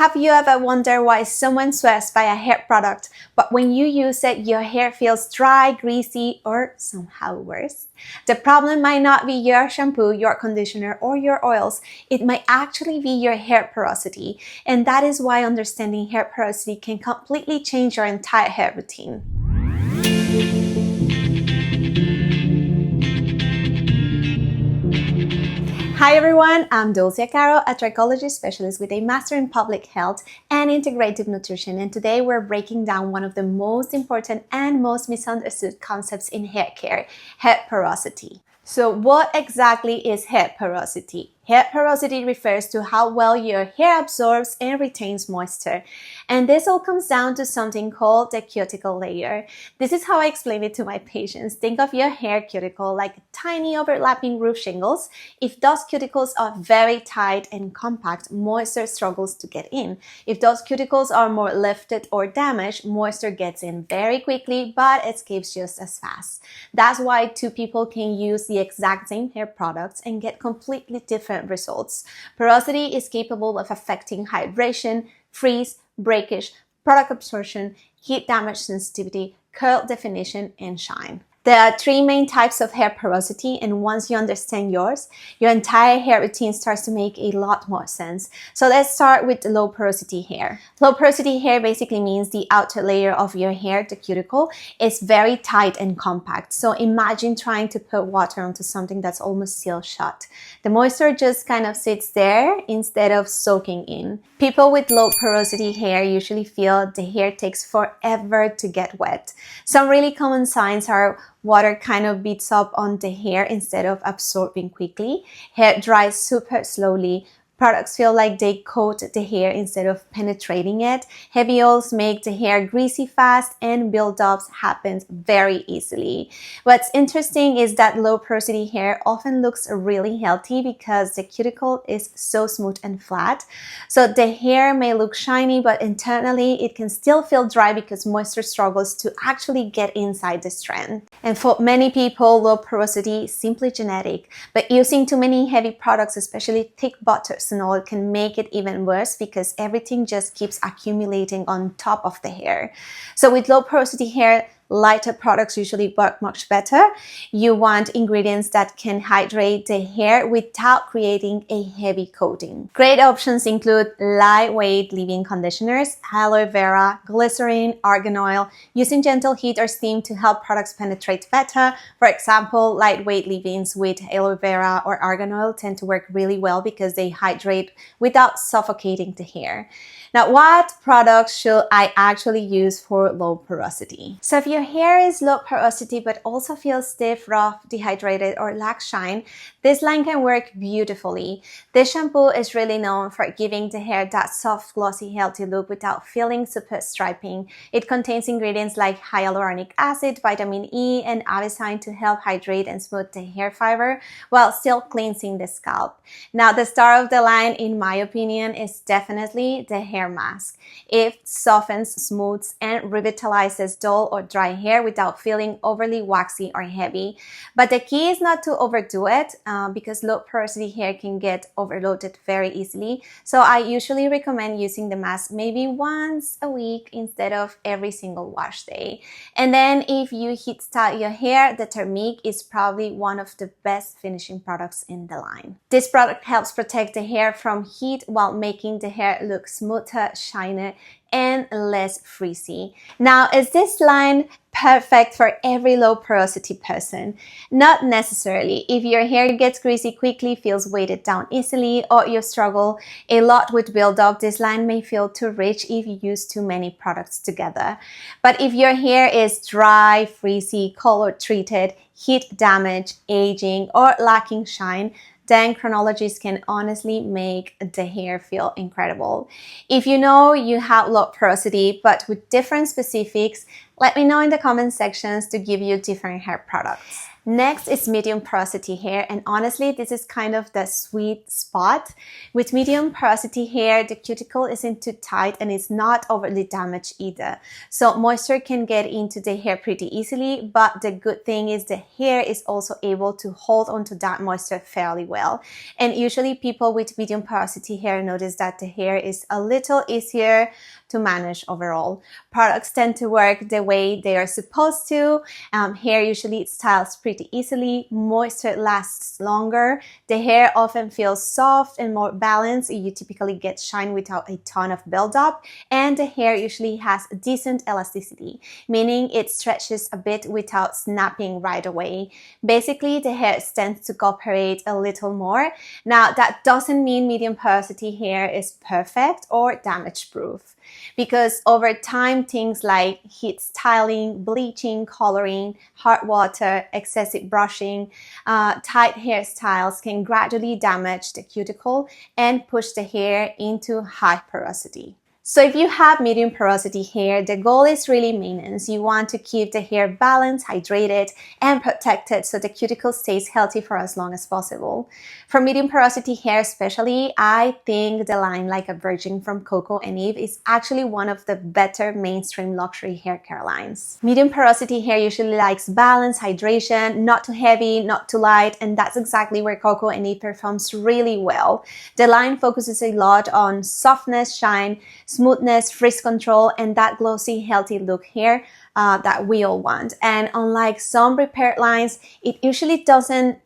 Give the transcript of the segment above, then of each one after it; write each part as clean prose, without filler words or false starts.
Have you ever wondered why someone swears by a hair product, but when you use it, your hair feels dry, greasy, or somehow worse? The problem might not be your shampoo, your conditioner, or your oils. It might actually be your hair porosity. And that is why understanding hair porosity can completely change your entire hair routine. Hi everyone, I'm Dulcia Caro, a trichology specialist with a master in public health and integrative nutrition, and today we're breaking down one of the most important and most misunderstood concepts in hair care, hair porosity. So what exactly is hair porosity? Hair porosity refers to how well your hair absorbs and retains moisture. And this all comes down to something called the cuticle layer. This is how I explain it to my patients. Think of your hair cuticle like tiny overlapping roof shingles. If those cuticles are very tight and compact, moisture struggles to get in. If those cuticles are more lifted or damaged, moisture gets in very quickly, but escapes just as fast. That's why two people can use the exact same hair products and get completely different results. Porosity is capable of affecting hydration, frizz, breakage, product absorption, heat damage sensitivity, curl definition, and shine. There are three main types of hair porosity, and once you understand yours, your entire hair routine starts to make a lot more sense. So let's start with low porosity hair. Low porosity hair basically means the outer layer of your hair, the cuticle, is very tight and compact. So imagine trying to put water onto something that's almost sealed shut. The moisture just kind of sits there instead of soaking in. People with low porosity hair usually feel the hair takes forever to get wet. Some really common signs are water kind of beats up on the hair instead of absorbing quickly. Hair dries super slowly. Products feel like they coat the hair instead of penetrating it. Heavy oils make the hair greasy fast, and buildups happen very easily. What's interesting is that low porosity hair often looks really healthy because the cuticle is so smooth and flat. So the hair may look shiny, but internally it can still feel dry because moisture struggles to actually get inside the strand. And for many people, low porosity is simply genetic, but using too many heavy products, especially thick butters and all, can make it even worse because everything just keeps accumulating on top of the hair. So with low porosity hair, lighter products usually work much better. You want ingredients that can hydrate the hair without creating a heavy coating. Great options include lightweight leave-in conditioners, aloe vera, glycerin, argan oil, using gentle heat or steam to help products penetrate better. For example, lightweight leave-ins with aloe vera or argan oil tend to work really well because they hydrate without suffocating the hair. Now, what products should I actually use for low porosity? So if your hair is low porosity but also feels stiff, rough, dehydrated, or lacks shine, this line can work beautifully. This shampoo is really known for giving the hair that soft, glossy, healthy look without feeling super striping. It contains ingredients like hyaluronic acid, vitamin E, and avicine to help hydrate and smooth the hair fiber while still cleansing the scalp. Now, the star of the line, in my opinion, is definitely the hair mask. It softens, smooths, and revitalizes dull or dry hair without feeling overly waxy or heavy. But the key is not to overdo it because low porosity hair can get overloaded very easily. So I usually recommend using the mask maybe once a week instead of every single wash day. And then if you heat style your hair, the Thermique is probably one of the best finishing products in the line. This product helps protect the hair from heat while making the hair look smoother, shinier, and less frizzy. Now, is this line perfect for every low porosity person? Not necessarily. If your hair gets greasy quickly, feels weighted down easily, or you struggle a lot with buildup, this line may feel too rich if you use too many products together. But if your hair is dry, frizzy, color treated, heat damage, aging, or lacking shine, then chronologies can honestly make the hair feel incredible. If you know you have low porosity but with different specifics, let me know in the comment sections to give you different hair products. Next is medium porosity hair, and honestly, this is kind of the sweet spot. With medium porosity hair, the cuticle isn't too tight and it's not overly damaged either. So moisture can get into the hair pretty easily, but the good thing is the hair is also able to hold onto that moisture fairly well. And usually people with medium porosity hair notice that the hair is a little easier to manage overall. Products tend to work the way they are supposed to. Hair usually styles pretty easily, moisture lasts longer, the hair often feels soft and more balanced, you typically get shine without a ton of buildup, and the hair usually has decent elasticity, meaning it stretches a bit without snapping right away. Basically, the hair tends to cooperate a little more. Now, that doesn't mean medium porosity hair is perfect or damage proof, because over time things like heat styling, bleaching, coloring, hot water, excessive brushing, tight hairstyles can gradually damage the cuticle and push the hair into high porosity. So if you have medium porosity hair, the goal is really maintenance. You want to keep the hair balanced, hydrated, and protected so the cuticle stays healthy for as long as possible. For medium porosity hair especially, I think the line Like a Virgin from Coco and Eve is actually one of the better mainstream luxury hair care lines. Medium porosity hair usually likes balance, hydration, not too heavy, not too light, and that's exactly where Coco and Eve performs really well. The line focuses a lot on softness, shine, smoothness, frizz control, and that glossy, healthy look hair that we all want. And unlike some repaired lines, it usually doesn't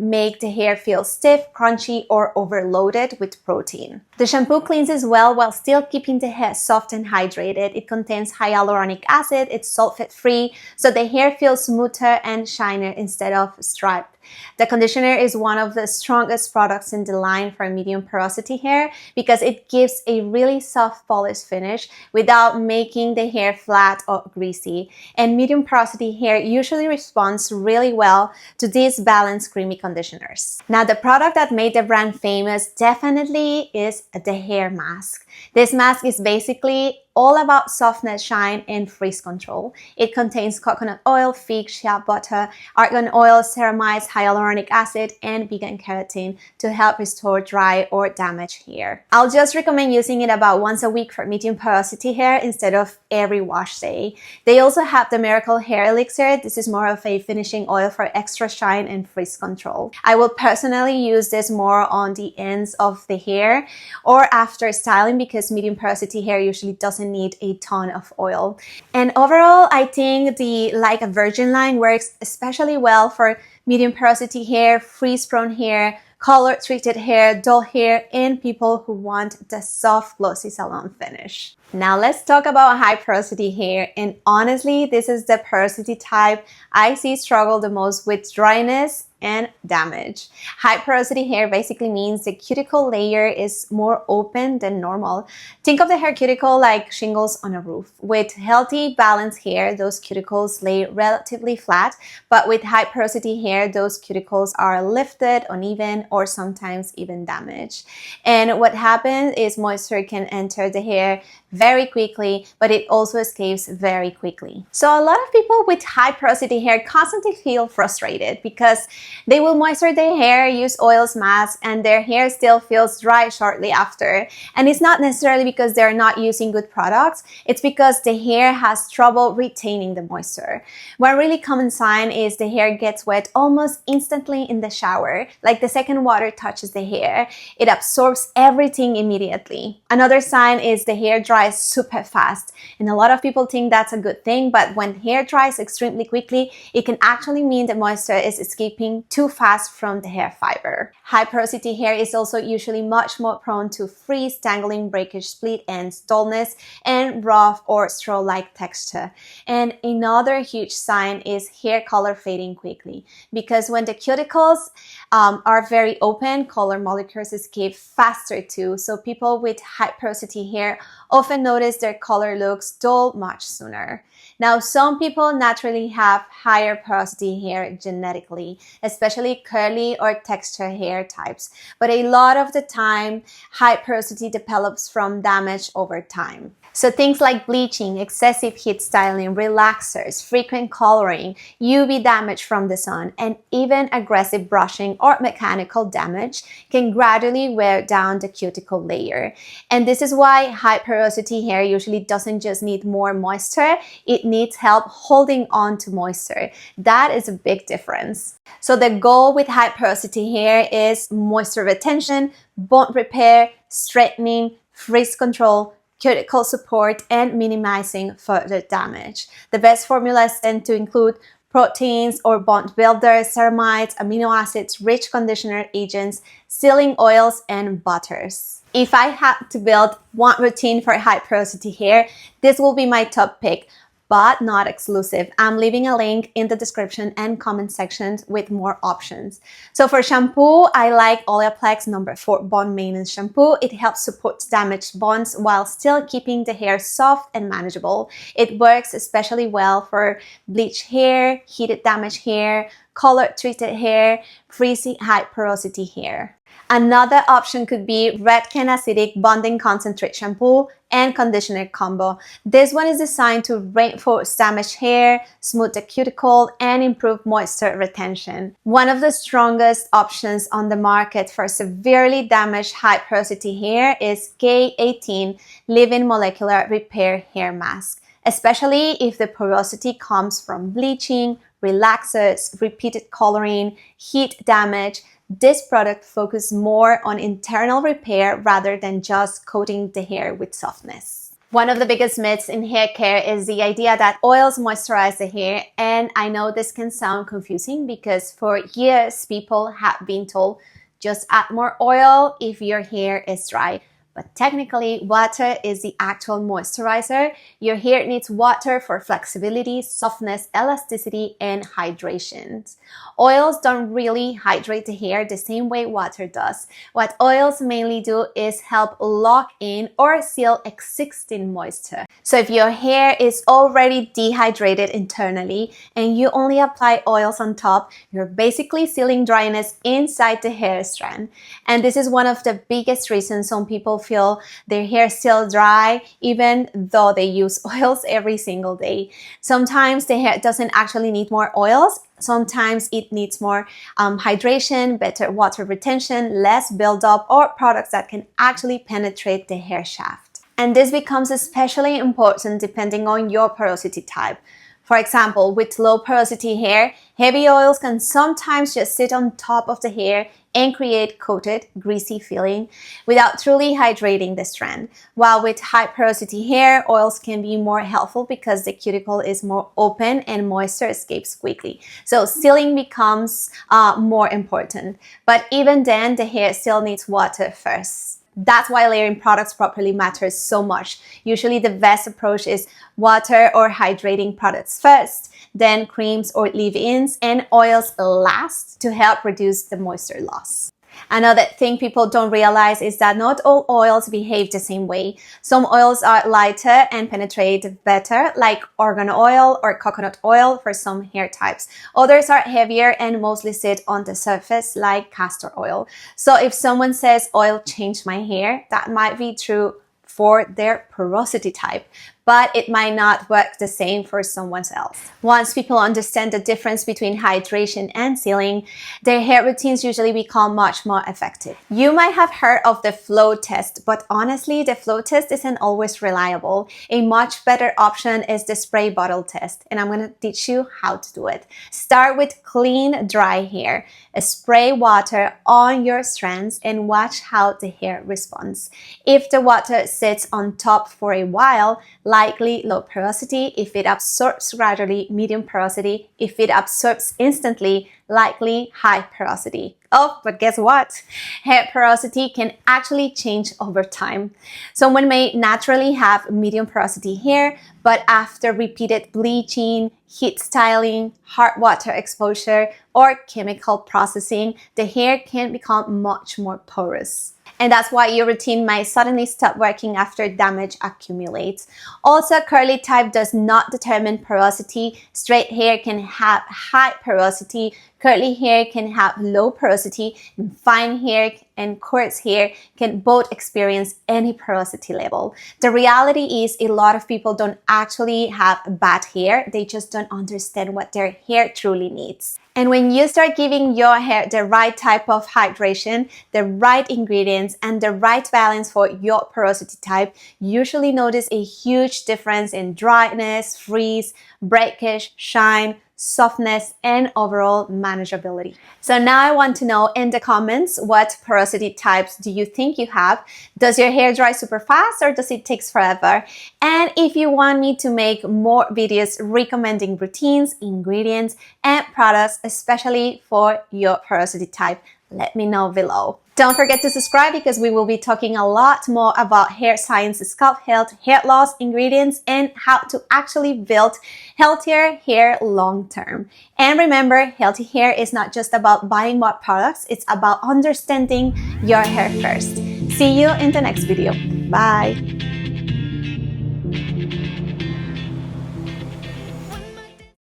make the hair feel stiff, crunchy, or overloaded with protein. The shampoo cleanses well while still keeping the hair soft and hydrated. It contains hyaluronic acid, it's sulfate-free, so the hair feels smoother and shinier instead of striped. The conditioner is one of the strongest products in the line for medium porosity hair because it gives a really soft polished finish without making the hair flat or greasy. And medium porosity hair usually responds really well to these balanced creamy conditioners. Now, the product that made the brand famous definitely is the hair mask. This mask is basically all about softness, shine, and frizz control. It contains coconut oil, fig, shea butter, argan oil, ceramides, hyaluronic acid, and vegan keratin to help restore dry or damaged hair. I'll just recommend using it about once a week for medium porosity hair instead of every wash day. They also have the Miracle Hair Elixir. This is more of a finishing oil for extra shine and frizz control. I will personally use this more on the ends of the hair or after styling because medium porosity hair usually doesn't need a ton of oil. And overall, I think the Like a Virgin line works especially well for medium porosity hair, frizz-prone hair, color-treated hair, dull hair, and people who want the soft, glossy salon finish. Now let's talk about high porosity hair, and honestly, this is the porosity type I see struggle the most with dryness and damage. High porosity hair basically means the cuticle layer is more open than normal. Think of the hair cuticle like shingles on a roof. With healthy, balanced hair, those cuticles lay relatively flat, but with high porosity hair, those cuticles are lifted, uneven, or sometimes even damaged. And what happens is moisture can enter the hair very quickly, but it also escapes very quickly. So a lot of people with high porosity hair constantly feel frustrated because they will moisturize their hair, use oils, masks, and their hair still feels dry shortly after. And it's not necessarily because they're not using good products, it's because the hair has trouble retaining the moisture. One really common sign is the hair gets wet almost instantly in the shower. Like the second water touches the hair, it absorbs everything immediately. Another sign is the hair dries super fast. And a lot of people think that's a good thing, but when hair dries extremely quickly, it can actually mean the moisture is escaping too fast from the hair fiber. High porosity hair is also usually much more prone to frizz, tangling, breakage, split ends, dullness, and rough or straw-like texture. And another huge sign is hair color fading quickly, because when the cuticles are very open, color molecules escape faster too. So people with high porosity hair often notice their color looks dull much sooner. Now, some people naturally have higher porosity hair genetically, especially curly or texture hair types. But a lot of the time, high porosity develops from damage over time. So things like bleaching, excessive heat styling, relaxers, frequent coloring, UV damage from the sun, and even aggressive brushing or mechanical damage can gradually wear down the cuticle layer. And this is why high porosity hair usually doesn't just need more moisture, it needs help holding on to moisture. That is a big difference. So the goal with high porosity hair is moisture retention, bond repair, straightening, frizz control, cuticle support, and minimizing further damage. The best formulas tend to include proteins or bond builders, ceramides, amino acids, rich conditioner agents, sealing oils, and butters. If I had to build one routine for high porosity hair, this will be my top pick, but not exclusive. I'm leaving a link in the description and comment sections with more options. So for shampoo, I like Olaplex No. 4 Bond Maintenance Shampoo. It helps support damaged bonds while still keeping the hair soft and manageable. It works especially well for bleached hair, heated damaged hair, color treated hair, frizzy high porosity hair. Another option could be Redken Acidic Bonding Concentrate Shampoo and Conditioner Combo. This one is designed to reinforce damaged hair, smooth the cuticle, and improve moisture retention. One of the strongest options on the market for severely damaged high porosity hair is K18 Living Molecular Repair Hair Mask, especially if the porosity comes from bleaching, relaxers, repeated coloring, heat damage. This product focuses more on internal repair rather than just coating the hair with softness. One of the biggest myths in hair care is the idea that oils moisturize the hair, and I know this can sound confusing because for years people have been told just add more oil if your hair is dry. But technically, water is the actual moisturizer. Your hair needs water for flexibility, softness, elasticity, and hydration. Oils don't really hydrate the hair the same way water does. What oils mainly do is help lock in or seal existing moisture. So if your hair is already dehydrated internally and you only apply oils on top, you're basically sealing dryness inside the hair strand. And this is one of the biggest reasons some people feel their hair still dry even though they use oils every single day. Sometimes the hair doesn't actually need more oils. Sometimes it needs more hydration, better water retention, less buildup, or products that can actually penetrate the hair shaft. And this becomes especially important depending on your porosity type. For example, with low porosity hair, heavy oils can sometimes just sit on top of the hair and create coated, greasy feeling without truly hydrating the strand. While with high porosity hair, oils can be more helpful because the cuticle is more open and moisture escapes quickly. So sealing becomes more important. But even then, the hair still needs water first. That's why layering products properly matters so much. Usually the best approach is water or hydrating products first, then creams or leave-ins, and oils last to help reduce the moisture loss. Another thing people don't realize is that not all oils behave the same way. Some oils are lighter and penetrate better, like argan oil or coconut oil for some hair types. Others are heavier and mostly sit on the surface, like castor oil. So if someone says oil changed my hair, that might be true for their porosity type, but it might not work the same for someone else. Once people understand the difference between hydration and sealing, their hair routines usually become much more effective. You might have heard of the flow test, but honestly, the flow test isn't always reliable. A much better option is the spray bottle test, and I'm going to teach you how to do it. Start with clean, dry hair. Spray water on your strands and watch how the hair responds. If the water sits on top for a while, likely low porosity. If it absorbs gradually, medium porosity. If it absorbs instantly, likely high porosity. Oh, but guess what? Hair porosity can actually change over time. Someone may naturally have medium porosity hair, but after repeated bleaching, heat styling, hard water exposure, or chemical processing, the hair can become much more porous. And that's why your routine might suddenly stop working after damage accumulates. Also, curly type does not determine porosity. Straight hair can have high porosity. Curly hair can have low porosity, and fine hair and coarse hair can both experience any porosity level. The reality is a lot of people don't actually have bad hair, they just don't understand what their hair truly needs. And when you start giving your hair the right type of hydration, the right ingredients, and the right balance for your porosity type, you usually notice a huge difference in dryness, frizz, breakage, shine, softness, and overall manageability. So now I want to know in the comments, what porosity types do you think you have? Does your hair dry super fast or does it take forever? And if you want me to make more videos recommending routines, ingredients, and products, especially for your porosity type, let me know below. Don't forget to subscribe because we will be talking a lot more about hair science, scalp health, hair loss, ingredients, and how to actually build healthier hair long term. And remember, healthy hair is not just about buying more products, it's about understanding your hair first. See you in the next video. Bye.